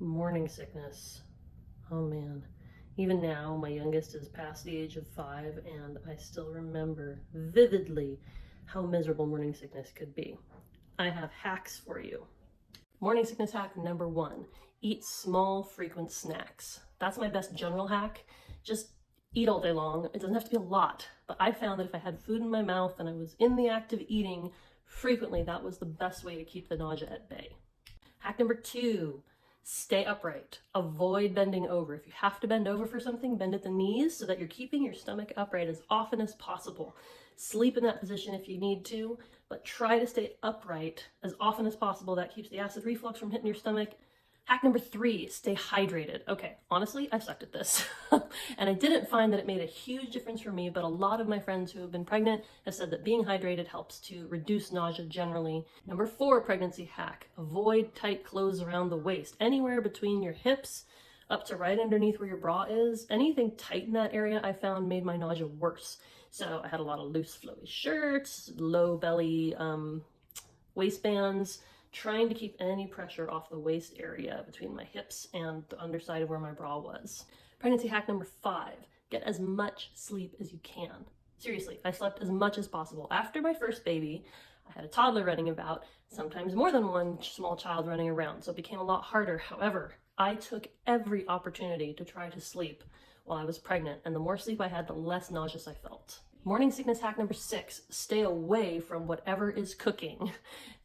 Morning sickness. Oh man. Even now, my youngest is past the age of 5, and I still remember vividly how miserable morning sickness could be. I have hacks for you. Morning sickness hack number 1, eat small, frequent snacks. That's my best general hack. Just eat all day long. It doesn't have to be a lot, but I found that if I had food in my mouth and I was in the act of eating frequently, that was the best way to keep the nausea at bay. Hack number 2, stay upright. Avoid bending over. If you have to bend over for something, bend at the knees so that you're keeping your stomach upright as often as possible. Sleep in that position if you need to, but try to stay upright as often as possible. That keeps the acid reflux from hitting your stomach. Hack number 3, stay hydrated. Okay, honestly, I sucked at this. And I didn't find that it made a huge difference for me, but a lot of my friends who have been pregnant have said that being hydrated helps to reduce nausea generally. Number 4 pregnancy hack, avoid tight clothes around the waist. Anywhere between your hips up to right underneath where your bra is, anything tight in that area I found made my nausea worse. So I had a lot of loose flowy shirts, low belly waistbands, trying to keep any pressure off the waist area between my hips and the underside of where my bra was. Pregnancy hack number 5, get as much sleep as you can. Seriously, I slept as much as possible. After my first baby, I had a toddler running about, sometimes more than one small child running around, so it became a lot harder. However, I took every opportunity to try to sleep while I was pregnant, and the more sleep I had, the less nauseous I felt. Morning sickness hack number 6, stay away from whatever is cooking.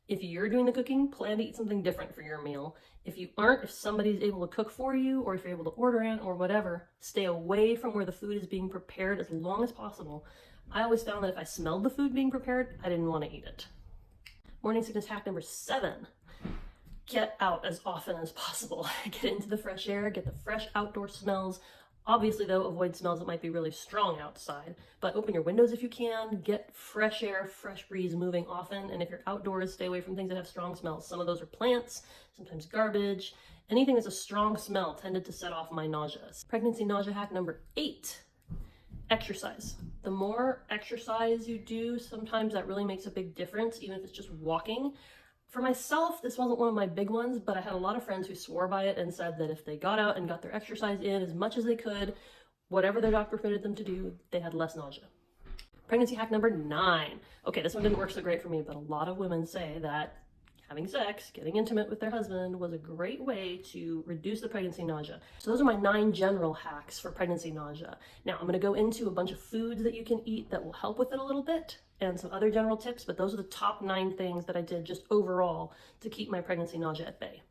If you're doing the cooking, plan to eat something different for your meal. If you aren't, if somebody's able to cook for you, or if you're able to order in or whatever, stay away from where the food is being prepared as long as possible. I always found that if I smelled the food being prepared, I didn't want to eat it. Morning sickness hack number 7, get out as often as possible. Get into the fresh air, get the fresh outdoor smells. Obviously though, avoid smells that might be really strong outside, but open your windows if you can, get fresh air, fresh breeze moving often, and if you're outdoors, stay away from things that have strong smells. Some of those are plants, sometimes garbage. Anything that's a strong smell tended to set off my nausea. Pregnancy nausea hack number 8, exercise. The more exercise you do, sometimes that really makes a big difference, even if it's just walking. For myself, this wasn't one of my big ones, but I had a lot of friends who swore by it and said that if they got out and got their exercise in as much as they could, whatever their doctor permitted them to do, they had less nausea. Pregnancy hack number 9. Okay, this one didn't work so great for me, but a lot of women say that having sex, getting intimate with their husband, was a great way to reduce the pregnancy nausea. So those are my 9 general hacks for pregnancy nausea. Now I'm gonna go into a bunch of foods that you can eat that will help with it a little bit, and some other general tips, but those are the top 9 things that I did just overall to keep my pregnancy nausea at bay.